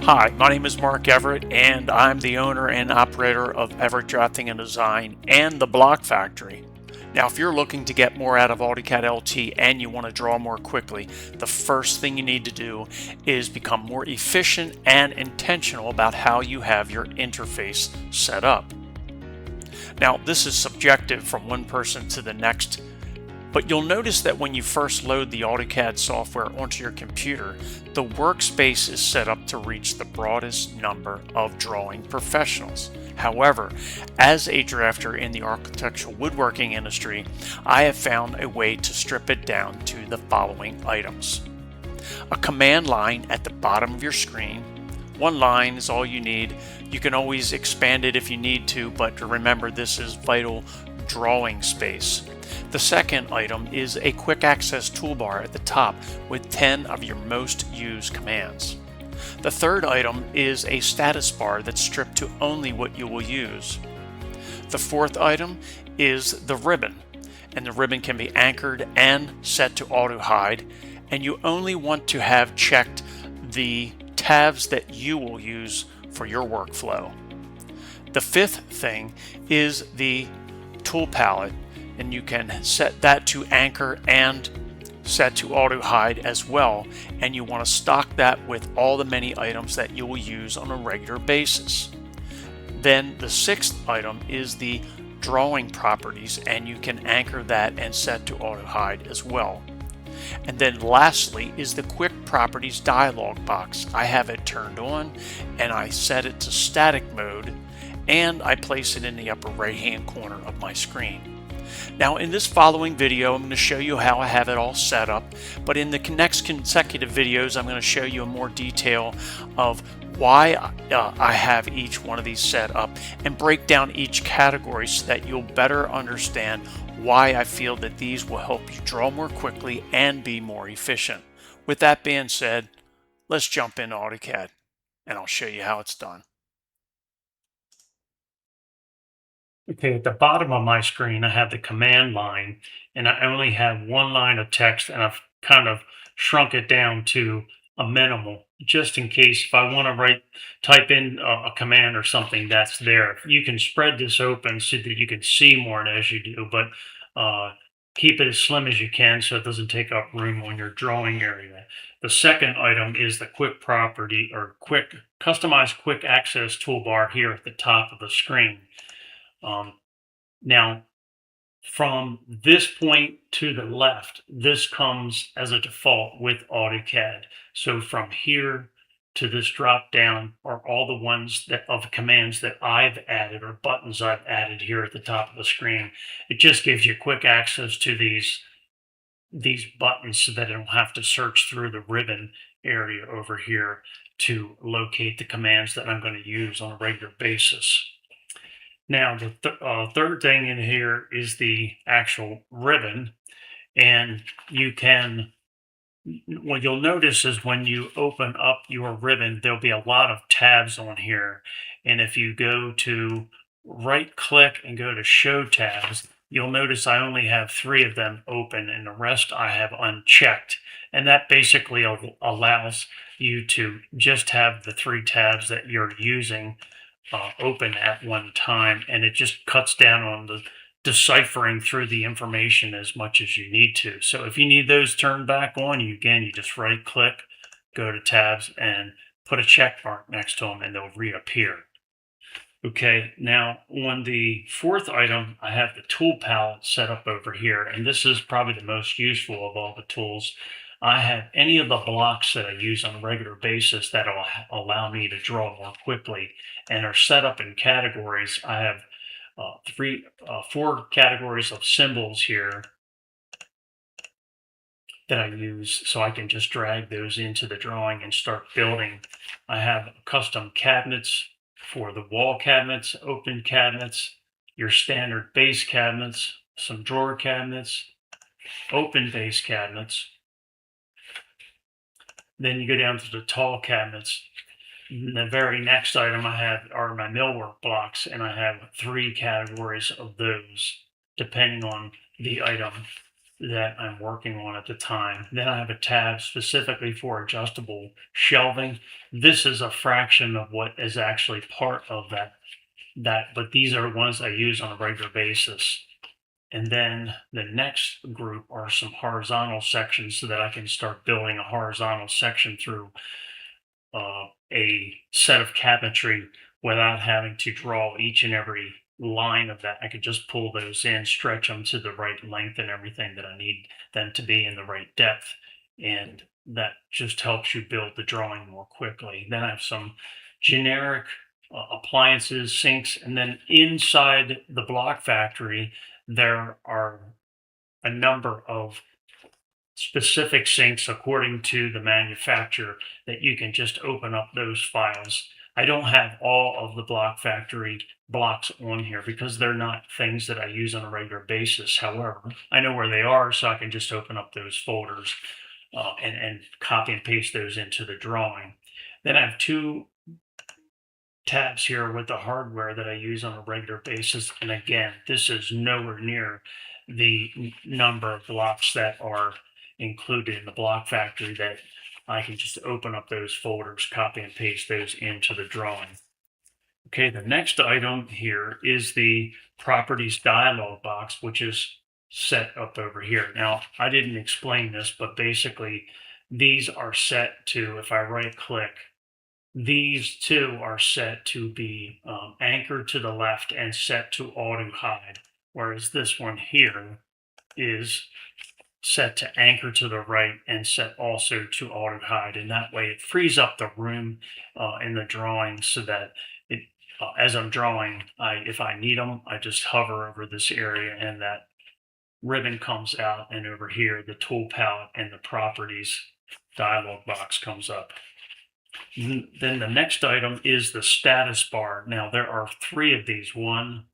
Hi, my name is Mark Everett, and I'm the owner and operator of Everett Drafting and Design and the Block Factory. Now, if you're looking to get more out of AutoCAD LT and you want to draw more quickly, the first thing you need to do is become more efficient and intentional about how you have your interface set up. Now, this is subjective from one person to the next, but you'll notice that when you first load the AutoCAD software onto your computer, the workspace is set up to reach the broadest number of drawing professionals. However, as a drafter in the architectural woodworking industry, I have found a way to strip it down to the following items. A command line at the bottom of your screen. One line is all you need. You can always expand it if you need to, but remember, this is vital drawing space. The second item is a quick access toolbar at the top with 10 of your most used commands. The third item is a status bar that's stripped to only what you will use. The fourth item is the ribbon, and the ribbon can be anchored and set to auto hide, and you only want to have checked the tabs that you will use for your workflow. The fifth thing is the tool palette, and you can set that to anchor and set to auto hide as well, and you want to stock that with all the many items that you will use on a regular basis. Then the sixth item is the drawing properties, and you can anchor that and set to auto hide as well. And then lastly is the quick properties dialog box. I have it turned on and I set it to static mode, and I place it in the upper right hand corner of my screen. Now in this following video, I'm going to show you how I have it all set up, but in the next consecutive videos, I'm going to show you in more detail of why I have each one of these set up and break down each category so that you'll better understand why I feel that these will help you draw more quickly and be more efficient. With that being said, let's jump into AutoCAD and I'll show you how it's done. Okay, at the bottom of my screen, I have the command line, and I only have one line of text, and I've kind of shrunk it down to a minimal, just in case if I want to type in a command or something that's there. You can spread this open so that you can see more as you do, but keep it as slim as you can so it doesn't take up room on your drawing area. The second item is the quick property or quick customized quick access toolbar here at the top of the screen. Now, from this point to the left, this comes as a default with AutoCAD. So from here to this drop down are all the ones that of commands that I've added or buttons I've added here at the top of the screen. It just gives you quick access to these buttons so that I don't have to search through the ribbon area over here to locate the commands that I'm going to use on a regular basis. Now, the third thing in here is the actual ribbon, and you can, what you'll notice is when you open up your ribbon, there'll be a lot of tabs on here. And if you go to right click and go to show tabs, you'll notice I only have 3 of them open and the rest I have unchecked. And that basically allows you to just have the 3 tabs that you're using open at one time, and it just cuts down on the deciphering through the information as much as you need to. So if you need those turned back on, you just right click, go to tabs, and put a check mark next to them, and they'll reappear. Okay, now on the fourth item, I have the tool palette set up over here, and this is probably the most useful of all the tools. I have any of the blocks that I use on a regular basis that will allow me to draw more quickly and are set up in categories. I have 4 categories of symbols here that I use, so I can just drag those into the drawing and start building. I have custom cabinets for the wall cabinets, open cabinets, your standard base cabinets, some drawer cabinets, open base cabinets. Then you go down to the tall cabinets. The very next item I have are my millwork blocks, and I have 3 categories of those depending on the item. that I'm working on at the time. Then I have a tab specifically for adjustable shelving. This is a fraction of what is actually part of that, but these are ones I use on a regular basis. And then the next group are some horizontal sections so that I can start building a horizontal section through a set of cabinetry without having to draw each and every line of that. I could just pull those in, stretch them to the right length and everything that I need them to be in the right depth. And that just helps you build the drawing more quickly. Then I have some generic appliances, sinks, and then inside the Block Factory, there are a number of specific sinks according to the manufacturer that you can just open up those files. I don't have all of the Block Factory blocks on here because they're not things that I use on a regular basis. However, I know where they are, so I can just open up those folders and copy and paste those into the drawing. Then I have two tabs here with the hardware that I use on a regular basis. And again, this is nowhere near the number of blocks that are included in the Block Factory that I can just open up those folders, copy and paste those into the drawing. Okay, the next item here is the properties dialog box, which is set up over here. Now, I didn't explain this, but basically these are set to, if I right click, these two are set to be anchored to the left and set to auto hide, whereas this one here is set to anchor to the right and set also to auto hide. And that way it frees up the room in the drawing so that it, as I'm drawing, if I need them, I just hover over this area and that ribbon comes out, and over here the tool palette and the properties dialog box comes up. Then the next item is the status bar. Now there are three of these, 1,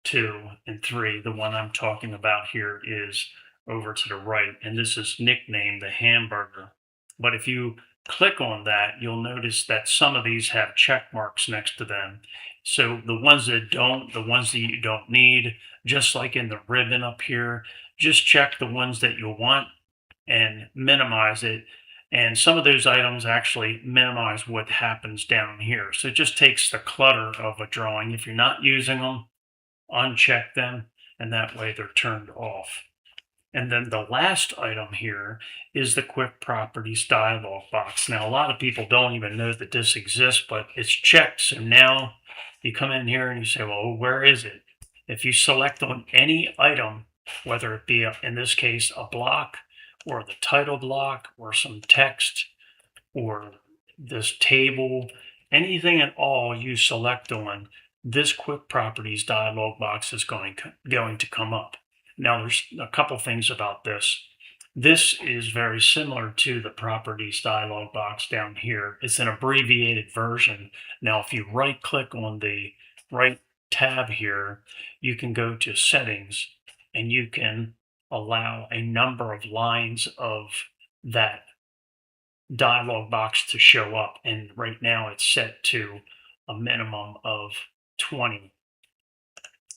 2, and 3. The one I'm talking about here is over to the right, and this is nicknamed the hamburger. But if you click on that, you'll notice that some of these have check marks next to them. So the ones that don't, the ones that you don't need, just like in the ribbon up here, just check the ones that you want and minimize it. And some of those items actually minimize what happens down here. So it just takes the clutter of a drawing. If you're not using them, uncheck them, and that way they're turned off. And then the last item here is the Quick Properties dialog box. Now, a lot of people don't even know that this exists, but it's checked. So now you come in here and you say, well, where is it? If you select on any item, whether it be, in this case, a block or the title block or some text or this table, anything at all you select on, this Quick Properties dialog box is going to come up. Now, there's a couple things about this. This is very similar to the Properties dialog box down here. It's an abbreviated version. Now, if you right click on the right tab here, you can go to Settings and you can allow a number of lines of that dialog box to show up. And right now it's set to a minimum of 20.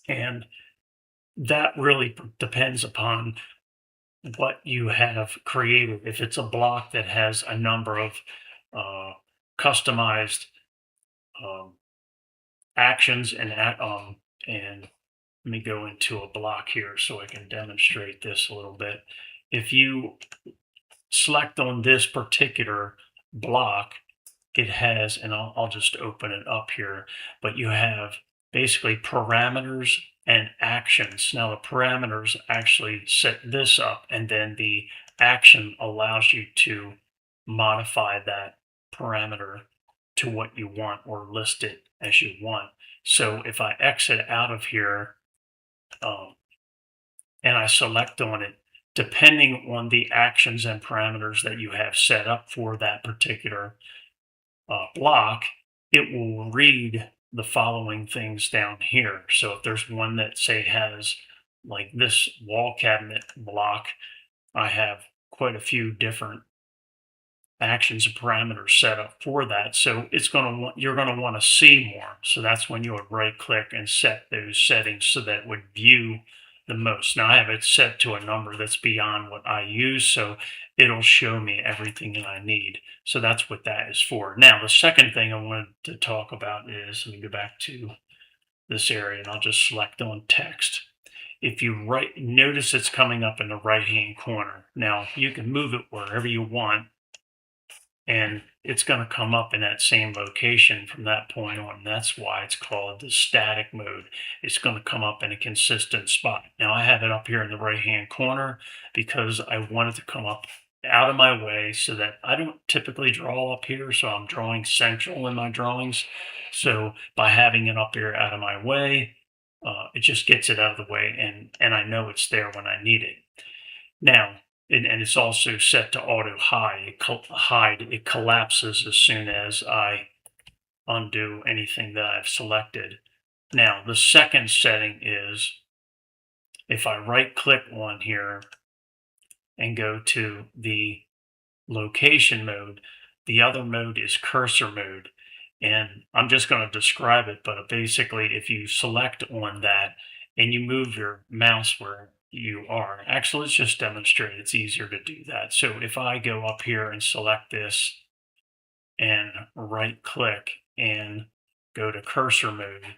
And that really depends upon what you have created. If it's a block that has a number of customized actions and let me go into a block here so I can demonstrate this a little bit. If you select on this particular block, it has, and I'll just open it up here, but you have basically parameters and actions. Now the parameters actually set this up, and then the action allows you to modify that parameter to what you want or list it as you want. So if I exit out of here and I select on it, depending on the actions and parameters that you have set up for that particular block, it will read the following things down here. So if there's one that say has like this wall cabinet block, I have quite a few different actions and parameters set up for that. So you're going to want to see more. So that's when you would right click and set those settings so that it would view the most. Now I have it set to a number that's beyond what I use, so it'll show me everything that I need. So that's what that is for. Now, the second thing I wanted to talk about is, let me go back to this area and I'll just select on text. If you notice it's coming up in the right hand corner. Now you can move it wherever you want, and it's going to come up in that same location from that point on. That's why it's called the static mode. It's going to come up in a consistent spot. Now I have it up here in the right hand corner because I want it to come up out of my way so that I don't typically draw up here. So I'm drawing central in my drawings. So by having it up here out of my way, it just gets it out of the way, and I know it's there when I need it. Now, and it's also set to auto hide. It collapses as soon as I undo anything that I've selected. Now, the second setting is if I right click on here and go to the location mode, the other mode is cursor mode. And I'm just going to describe it, but basically if you select on that and you move your mouse where you are, actually let's just demonstrate, it's easier to do that. So if I go up here and select this and right click and go to cursor mode,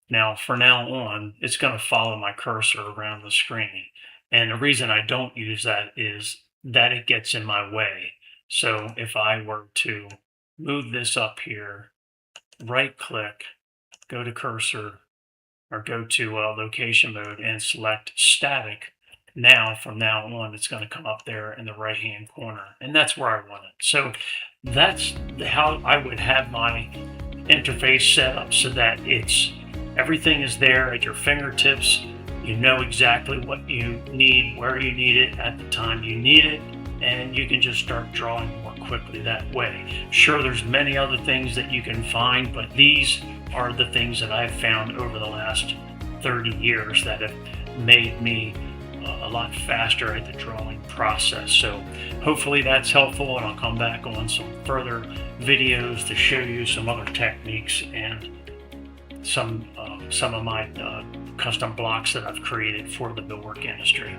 now from now on, it's going to follow my cursor around the screen. And the reason I don't use that is that it gets in my way. So if I were to move this up here, right click, go to cursor, or go to location mode and select static. Now, from now on, it's going to come up there in the right hand corner, and that's where I want it. So that's how I would have my interface set up so that everything is there at your fingertips. You know exactly what you need, where you need it at the time you need it, and you can just start drawing more quickly that way. Sure, there's many other things that you can find, but these are the things that I've found over the last 30 years that have made me a lot faster at the drawing process. So hopefully that's helpful, and I'll come back on some further videos to show you some other techniques and some of my custom blocks that I've created for the millwork industry.